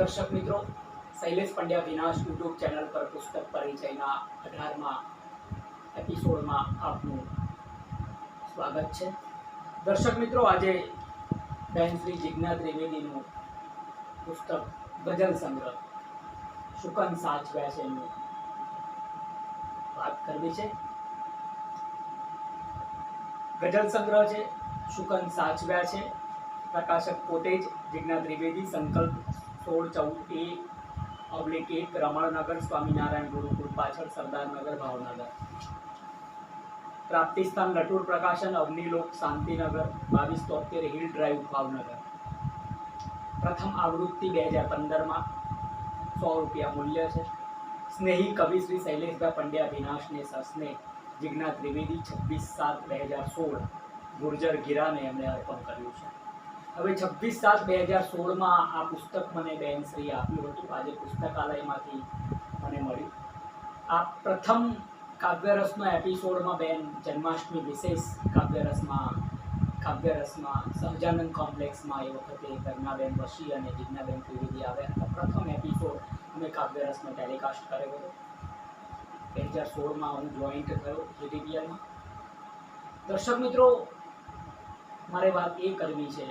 દર્શક મિત્રો, શૈલેષ પંડ્યા વિનાશ યુટ્યુબ ચેનલ પર પુસ્તક પરિચયના 18મા એપિસોડમાં આપનું સ્વાગત છે. દર્શક મિત્રો, આજે બહેન શ્રી જિજ્ઞા ત્રિવેદીનું પુસ્તક ગઝલ સંગ્રહ શુકન સાચવ્યા છે એનું વાત કરવી છે. ગઝલ સંગ્રહ છે, શુકન સાચવ્યા છે. પ્રકાશક પોતે જ જિજ્ઞા ત્રિવેદી, સંકલ્પ 16/14/1 રમણનગર, સ્વામિનારાયણ ગુરુકુળ પાછળ, સરદારનગર, ભાવનગર. પ્રાપ્તિ સ્થાન લટુર પ્રકાશન, અવનીલોક, શાંતિનગર, 2273 હિલ ડ્રાઈવ, ભાવનગર. પ્રથમ આવૃત્તિ 2015માં, 100 રૂપિયા મૂલ્ય છે. સ્નેહી કવિ શ્રી શૈલેષભાઈ પંડ્યા વિનાશને સસ્નેહ જિજ્ઞા ત્રિવેદી 26/7/2016 ગુર્જર ગિરાને એમણે અર્પણ કર્યું છે. હવે 26/7/2016માં આ પુસ્તક મને બહેનશ્રીએ આપ્યું હતું. આજે પુસ્તકાલયમાંથી મને મળ્યું. આ પ્રથમ કાવ્યરસનો એપિસોડમાં બેન જન્માષ્ટમી વિશેષ કાવ્યરસમાં સહજાનંદ કોમ્પ્લેક્સમાં એ વખતે પ્રજ્ઞાબેન વશી અને જિજ્ઞાબેન ત્રિવેદી આવ્યા હતા. પ્રથમ એપિસોડ અમે કાવ્યરસનો ટેલિકાસ્ટ કર્યો હતો. 2016માં હું જોઈન્ટ થયો જીટીપીએલમાં. દર્શક મિત્રો, મારે વાત એ કરવી છે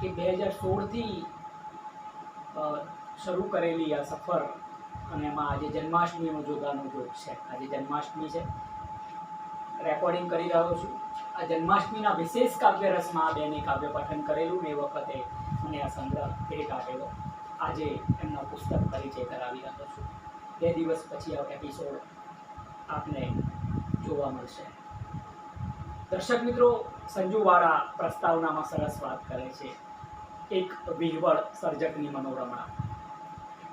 કે 2016થી શરૂ કરેલી આ સફર, અને એમાં આજે જન્માષ્ટમીનો જોગાનો જોગ છે. આજે જન્માષ્ટમી છે, રેકોર્ડિંગ કરી રહ્યો છું. આ જન્માષ્ટમીના વિશેષ કાવ્યરસમાં આ બેને કાવ્ય પઠન કરેલું ને એ વખતે મને આ સંગ્રહ ભેટ આપેલો. આજે એમનો પુસ્તક પરિચય કરાવી રહ્યો છું. 2 દિવસ પછી આ એપિસોડ આપને જોવા મળશે. દર્શક મિત્રો, સંજુવાળા પ્રસ્તાવનામાં સરસ વાત કરે છે. એક વિહવળ સર્જકની મનોરમા.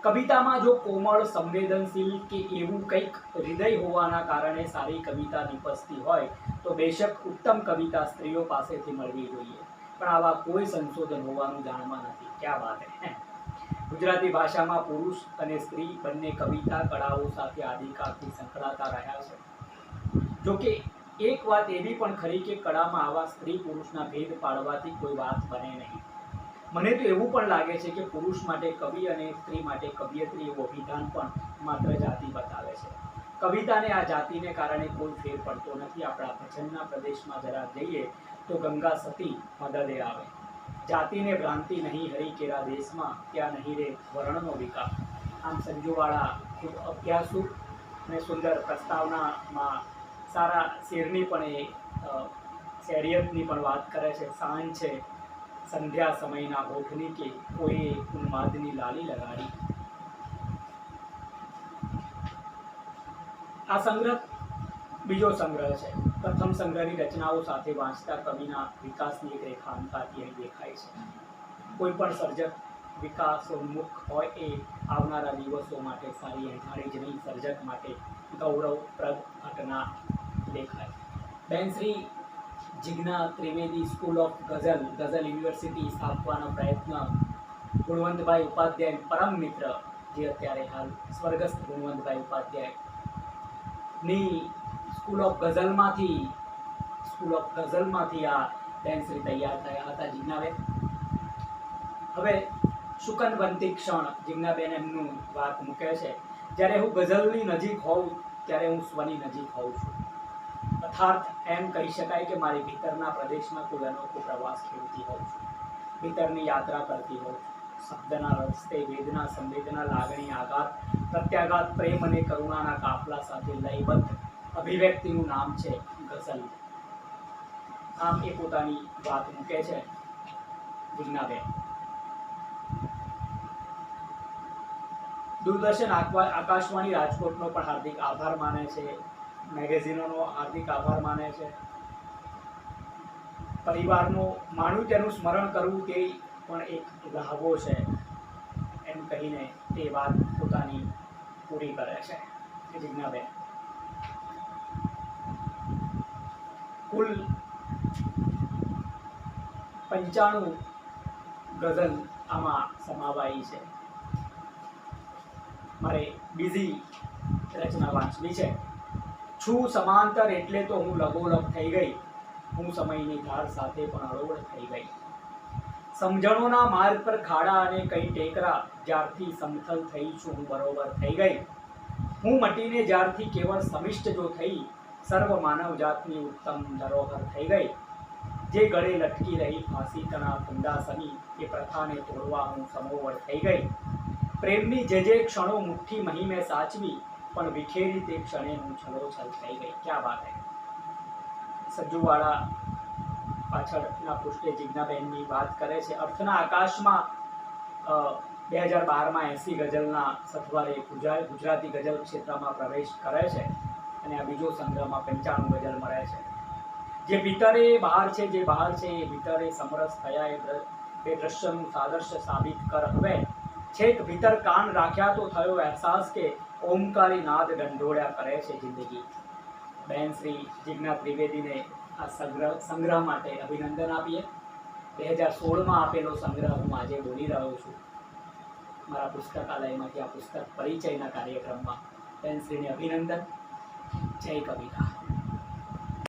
કવિતામાં જો કોમળ, સંવેદનશીલ કે એવું કંઈક હૃદય હોવાના કારણે સારી કવિતા નિપજતી હોય તો બેશક ઉત્તમ કવિતા સ્ત્રીઓ પાસેથી મળવી જોઈએ. પણ આવા કોઈ સંશોધન હોવાનું જાણવા નથી. ક્યાં વાત હે! ગુજરાતી ભાષામાં પુરુષ અને સ્ત્રી બંને કવિતા કળાઓ સાથે આદિકાળથી સંકળાતા રહ્યા છે. જોકે એક વાત એવી પણ ખરી કે કળામાં આવા સ્ત્રી પુરુષના ભેદ પાડવાથી કોઈ વાત બને નહીં. મને તો એવું પણ લાગે છે કે પુરુષ માટે કવિ અને સ્ત્રી માટે કવિયત્રી એવું અભિધાન પણ માત્ર જાતિ બતાવે છે. કવિતાને આ જાતિને કારણે કોઈ ફેર પડતો નથી. આપણા ભજનના પ્રદેશમાં જરા જઈએ તો ગંગા સતી મદદે આવે. જાતિને ભ્રાંતિ નહીં હરી કેરા દેશમાં, ત્યાં નહીં રે વર્ણનો વિકાસ. આમ સંજુવાળા ખૂબ અભ્યાસુ અને સુંદર પ્રસ્તાવનામાં સારા શેરની પણ એ શેરિયતની પણ વાત કરે છે. સાંજ છે સંધ્યા સમયના હોઠની કે કોઈ ઉન્માદની લાલી લગાડી. આ સંગ્રહ બીજો સંગ્રહ છે. પ્રથમ સંગ્રહની રચનાઓ સાથે વાંચતા કવિના વિકાસની એક રેખા અંતાથી અહીં દેખાય છે. કોઈ પણ સર્જક વિકાસોન્મુખ હોય એ આવનારા દિવસો માટે સારી એંધાણી જ નહીં, સર્જક માટે ગૌરવપ્રદ ઘટના દેખાય. બેન Shri Jigna Trivedi school of ghazal university સ્થાપવાનો પ્રયત્ન ગુણવંતભાઈ ઉપાધ્યાય, પરમ મિત્ર, જે અત્યારે હાલ સ્વર્ગસ્થ ગુણવંતભાઈ ઉપાધ્યાયની સ્કૂલ ઓફ ગઝલમાંથી આ બેન શ્રી તૈયાર થયા હતા જિજ્ઞાબેન. હવે શુકન બનતી ક્ષણ જિજ્ઞાબેન એમનું વાત મૂકે છે. જ્યારે હું ગઝલની નજીક હોઉં ત્યારે હું સ્વની નજીક હોઉં છું. અર્થાત એમ કહી શકાય કે મારી ભીતરના પ્રદેશમાં કોઈ અનોખો પ્રવાસ ખેડતી હોઉં છું. ભીતરની યાત્રા કરતી હોઉં છું. શબ્દના રસ્તે વેદના, સંવેદના, લાગણી, આઘાત, પ્રત્યાઘાત, પ્રેમ અને કરુણાના કાફલા સાથે લયબદ્ધ અભિવ્યક્તિનું નામ છે ગઝલ. આમ એ પોતાની વાત મૂકે છે જિજ્ઞાબેન. દૂરદર્શન, આકાશવાણી રાજકોટનો પણ હાર્દિક આભાર માને છે. મેગેઝિનોનો હાર્દિક આભાર માને છે. પરિવારનો માનું તેનું સ્મરણ કરવું તે પણ એક લહાવો છે, એમ કહીને તે વાત પોતાની પૂરી કરે છે જિજ્ઞાબેન. કુલ 95 ગઝલ આમાં સમાવાઈ છે. મારે બીજી રચના વાંચવી છે. છું સમાંતર એટલે તો હું લબોલબ થઈ ગઈ, હું સમયની ધાર સાથે પણ હળવળ થઈ ગઈ. સમજણોના માર્ગ પર ખાડા અને કઈ ટેકરા, જ્યારથી સમથલ થઈ છું હું બરોબર થઈ ગઈ. હું મટીને જ્યારથી કેવળ સમિષ્ટ જો થઈ, સર્વ માનવ જાતની ઉત્તમ ધરોહર થઈ ગઈ. જે ગળે લટકી રહી ફાંસી તણા ફંદાસની, એ પ્રથાને તોડવા હું સમોવડ થઈ ગઈ. પ્રેમની જે ક્ષણો મુઠ્ઠી મહી મેં સાચવી, પણ વિખેરી તે ક્ષણે હું છલોછલ થઈ ગઈ. ક્યાં વાત હે. સજ્જુવાળા પાછળના પૃષ્ઠે જિજ્ઞાબેનની વાત કરે છે. અર્થના આકાશમાં 2012માં 80 ગઝલના સથવારે ગુજરાતી ગઝલ ક્ષેત્રમાં પ્રવેશ કરે છે અને આ બીજો સંગ્રહમાં 95 ગઝલ મળે છે. જે ભીતરે બહાર છે, જે બહાર છે એ ભીતરે સમરસ થયા, એ દ્રશ્યનું સાદૃશ્ય સાબિત કર હવે. છેક ભીતર કાન રાખ્યા તો થયો અહેસાસ કે ઓમકારી નાદ દંડોળ્યા કરે છે જિંદગી. બહેન શ્રી જિજ્ઞા ત્રિવેદીને આ સંગ્રહ માટે અભિનંદન આપીએ. 2016માં આપેલો સંગ્રહ હું આજે બોલી રહ્યો છું મારા પુસ્તકાલયમાંથી. આ પુસ્તક પરિચયના કાર્યક્રમમાં બહેન શ્રીને અભિનંદન. જય કવિતા.